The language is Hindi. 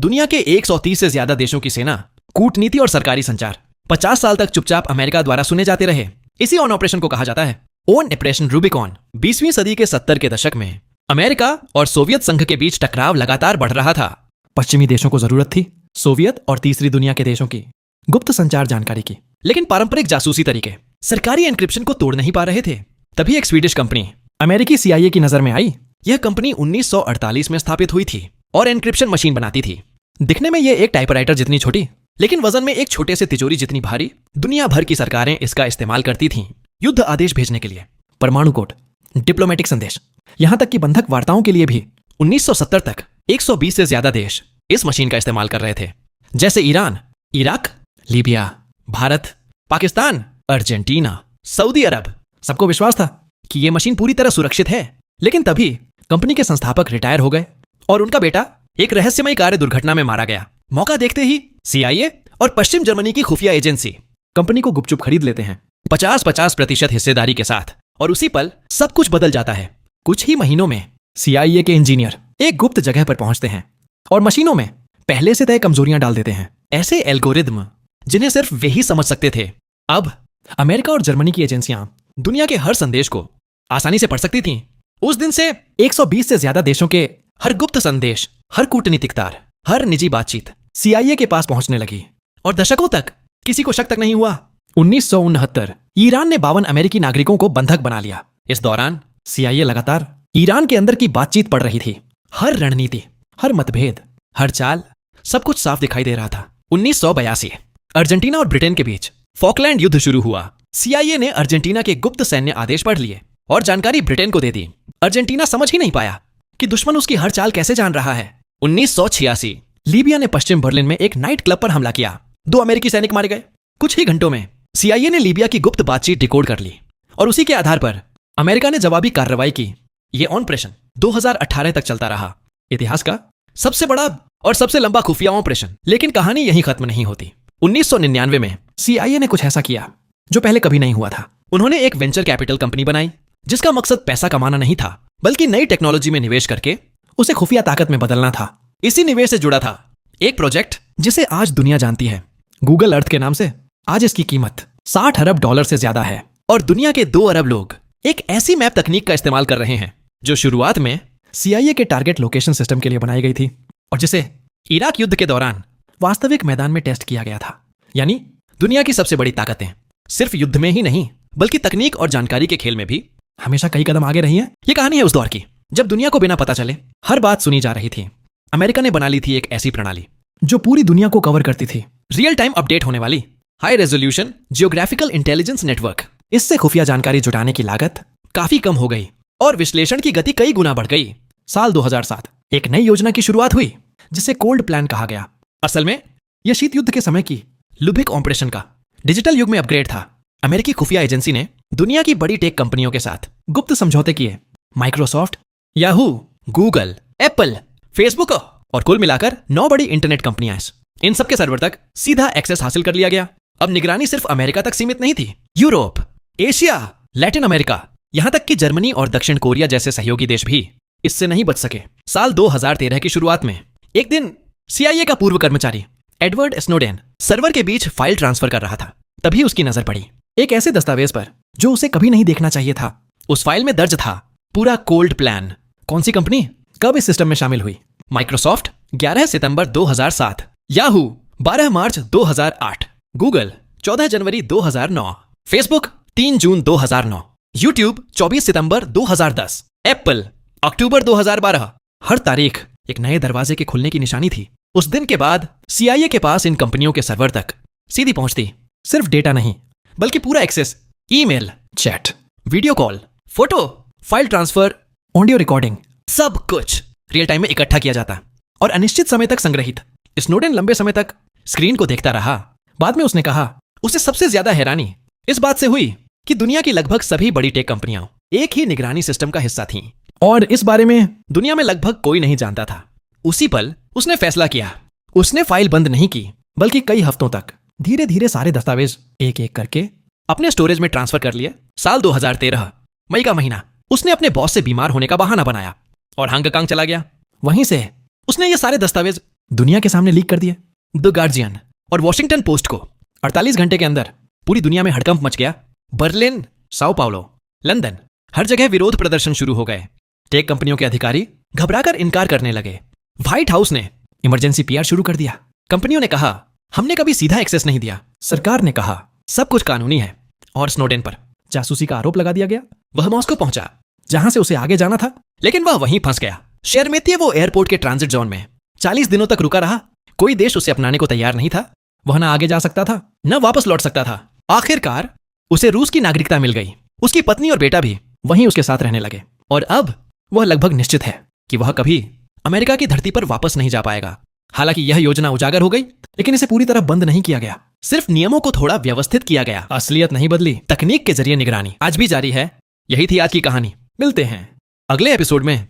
दुनिया के 130 से ज्यादा देशों की सेना, कूटनीति और सरकारी संचार 50 साल तक चुपचाप अमेरिका द्वारा सुने जाते रहे। इसी ऑन ऑपरेशन को कहा जाता है ऑन ऑपरेशन रूबिकॉन। 20वीं सदी के 70 के दशक में अमेरिका और सोवियत संघ के बीच टकराव लगातार बढ़ रहा था। पश्चिमी देशों को जरूरत थी सोवियत और तीसरी दुनिया के देशों की गुप्त संचार जानकारी की, लेकिन पारंपरिक जासूसी तरीके सरकारी एन्क्रिप्शन को तोड़ नहीं पा रहे थे। तभी एक स्वीडिश कंपनी अमेरिकी CIA की नजर में आई। यह कंपनी 1948 में स्थापित हुई थी और एन्क्रिप्शन मशीन बनाती थी। दिखने में यह एक टाइपराइटर जितनी छोटी, लेकिन वजन में एक छोटे से तिजोरी जितनी भारी। दुनिया भर की सरकारें इसका इस्तेमाल करती थीं युद्ध आदेश भेजने के लिए, परमाणु कोड, डिप्लोमेटिक संदेश, यहां तक कि बंधक वार्ताओं के लिए भी। 1970 तक 120 से ज्यादा देश इस मशीन का इस्तेमाल कर रहे थे, जैसे Iran, Iraq, Libya, Bharat, Pakistan, Argentina, Saudi Arab. सबको विश्वास था कि यह मशीन पूरी तरह सुरक्षित है। लेकिन तभी कंपनी के संस्थापक रिटायर हो गए और उनका बेटा एक रहस्यमय कार्य दुर्घटना में मारा गया। मौका देखते ही CIA और पश्चिम जर्मनी की खुफिया एजेंसी कंपनी को गुपचुप खरीद लेते हैं 50-50% हिस्सेदारी के साथ, और उसी पल सब कुछ बदल जाता है। कुछ ही महीनों में CIA के इंजीनियर एक गुप्त जगह पर पहुंचते हैं और मशीनों में पहले से तय कमजोरियां डाल देते हैं, ऐसे एल्गोरिदम जिन्हें सिर्फ वे ही समझ सकते थे। अब अमेरिका और जर्मनी की एजेंसियां दुनिया के हर संदेश को आसानी से पढ़ सकती थीं। उस दिन से 120 से ज्यादा देशों के हर गुप्त संदेश, हर कूटनीतिक तार, हर निजी बातचीत CIA के पास पहुंचने लगी, और दशकों तक किसी को शक तक नहीं हुआ। 1969 ईरान ने 52 अमेरिकी नागरिकों को बंधक बना लिया। इस दौरान CIA लगातार ईरान के अंदर की बातचीत पढ़ रही थी। हर रणनीति, हर मतभेद, हर चाल, सब कुछ साफ दिखाई दे रहा था। 1982 अर्जेंटीना और ब्रिटेन के बीच फॉकलैंड युद्ध शुरू हुआ। CIA ने अर्जेंटीना के गुप्त सैन्य आदेश पढ़ लिए और जानकारी ब्रिटेन को दे दी। अर्जेंटीना समझ ही नहीं पाया कि दुश्मन उसकी हर चाल कैसे जान रहा है। 1986 लीबिया ने पश्चिम बर्लिन में एक नाइट क्लब पर हमला किया। 2 अमेरिकी सैनिक मारे गए। कुछ ही घंटों में CIA ने लीबिया की गुप्त बातचीत डिकोड कर ली और उसी के आधार पर अमेरिका ने जवाबी कार्रवाई की। यह ऑपरेशन 2018 तक चलता रहा, इतिहास का सबसे बड़ा और सबसे लंबा खुफिया ऑपरेशन। लेकिन कहानी यहीं खत्म नहीं होती। 1999 में CIA ने कुछ ऐसा किया जो पहले कभी नहीं हुआ था। उन्होंने एक वेंचर कैपिटल कंपनी बनाई जिसका मकसद पैसा कमाना नहीं था, बल्कि नई टेक्नोलॉजी में निवेश करके उसे खुफिया ताकत में बदलना था। इसी निवेश से जुड़ा था एक प्रोजेक्ट जिसे आज दुनिया जानती है, गूगल अर्थ के नाम से। आज इसकी कीमत $60 अरब से ज्यादा है और दुनिया के 2 अरब लोग एक ऐसी मैप तकनीक का इस्तेमाल कर रहे हैं जो शुरुआत में CIA के टारगेट लोकेशन सिस्टम के लिए बनाई गई थी और जिसे इराक युद्ध के दौरान वास्तविक मैदान में टेस्ट किया गया था। यानी दुनिया की सबसे बड़ी ताकतें सिर्फ युद्ध में ही नहीं, बल्कि तकनीक और जानकारी के खेल में भी हमेशा कई कदम आगे रही है। ये कहानी है उस दौर की जब दुनिया को बिना पता चले हर बात सुनी जा रही थी। अमेरिका ने बना ली थी एक ऐसी प्रणाली जो पूरी दुनिया को कवर करती थी। रियल टाइम अपडेट होने वाली high resolution geographical intelligence network. इससे खुफिया जानकारी जुटाने की लागत काफी कम हो गई और विश्लेषण की गति कई गुना बढ़ गई। साल 2007 एक नई योजना की शुरुआत हुई जिसे कोल्ड प्लान कहा गया। असल में यह शीत युद्ध के समय की लुबिक ऑपरेशन का डिजिटल युग में अपग्रेड था। अमेरिकी खुफिया एजेंसी ने दुनिया की बड़ी टेक कंपनियों के साथ गुप्त समझौते किए। Microsoft, Yahoo, Google, Apple, Facebook और कुल मिलाकर 9 बड़ी इंटरनेट कंपनियां। इन सबके सर्वर तक सीधा एक्सेस हासिल कर लिया गया। अब निगरानी सिर्फ अमेरिका तक सीमित नहीं थी। यूरोप, एशिया, लैटिन अमेरिका, यहां तक कि जर्मनी और दक्षिण कोरिया जैसे सहयोगी देश भी इससे नहीं बच सके। साल 2013 की शुरुआत में एक दिन CIA का पूर्व कर्मचारी एडवर्ड स्नोडेन सर्वर के बीच फाइल ट्रांसफर कर रहा था। तभी उसकी नजर पड़ी एक ऐसे दस्तावेज पर जो उसे कभी नहीं देखना चाहिए था। उस फाइल में दर्ज था पूरा कोल्ड प्लान। कौन सी कंपनी कब इस सिस्टम में शामिल हुई? माइक्रोसॉफ्ट 11 सितंबर 2007, याहू 12 मार्च 2008, गूगल 14 जनवरी 2009, फेसबुक 3 जून 2009, यूट्यूब 24 सितंबर 2010, एप्पल अक्टूबर 2012। हर तारीख एक नए दरवाजे के खुलने की निशानी थी। उस दिन के बाद CIA के पास इन कंपनियों के सर्वर तक सीधी पहुंचती। सिर्फ डेटा नहीं, बल्कि पूरा access, email, chat, video call, photo, file transfer, audio recording, सब कुछ रियल टाइम में इकट्ठा किया जाता और अनिश्चित समय तक संग्रहित। स्नोडेन लंबे समय तक स्क्रीन को देखता रहा। बाद में उसने कहा उसे सबसे ज्यादा हैरानी इस बात से हुई कि दुनिया की लगभग सभी बड़ी टेक कंपनियां एक ही निगरानी सिस्टम का हिस्सा थीं और इस बारे में दुनिया में लगभग कोई नहीं जानता था। उसी पल उसने फैसला किया। उसने फाइल बंद नहीं की, बल्कि कई हफ्तों तक धीरे धीरे सारे दस्तावेज एक एक करके अपने स्टोरेज में ट्रांसफर कर लिए। साल 2013 मई का महीना उसने अपने बॉस से बीमार होने का बहाना बनाया और हांगकांग चला गया। वहीं से उसने ये सारे दस्तावेज दुनिया के सामने लीक कर दिए। द गार्जियन और वॉशिंगटन पोस्ट को 48 घंटे के अंदर पूरी दुनिया में हड़कंप मच गया। बर्लिन, साओ पाउलो, लंदन, हर जगह विरोध प्रदर्शन शुरू हो गए। टेक कंपनियों के अधिकारी घबराकर इनकार करने लगे। व्हाइट हाउस ने इमरजेंसी पीआर शुरू कर दिया। कंपनियों ने कहा हमने कभी सीधा एक्सेस नहीं दिया। सरकार ने कहा सब कुछ कानूनी है। और स्नोडेन पर जासूसी का आरोप लगा दिया गया। वह मॉस्को पहुंचा जहां से उसे आगे जाना था, लेकिन वह वहीं फंस गया। शेरमेतिये वो एयरपोर्ट के ट्रांजिट जोन में 40 दिनों तक रुका रहा। कोई देश उसे अपनाने को तैयार नहीं था। वह ना आगे जा सकता था, न वापस लौट सकता था। आखिरकार उसे रूस की नागरिकता मिल गई। उसकी पत्नी और बेटा भी वहीं उसके साथ रहने लगे। और अब वह लगभग निश्चित है कि वह कभी अमेरिका की धरती पर वापस नहीं जा पाएगा। हालांकि यह योजना उजागर हो गई, लेकिन इसे पूरी तरह बंद नहीं किया गया। सिर्फ नियमों को थोड़ा व्यवस्थित किया गया। असलियत नहीं बदली। तकनीक के जरिए निगरानी आज भी जारी है। यही थी आज की कहानी। मिलते हैं अगले एपिसोड में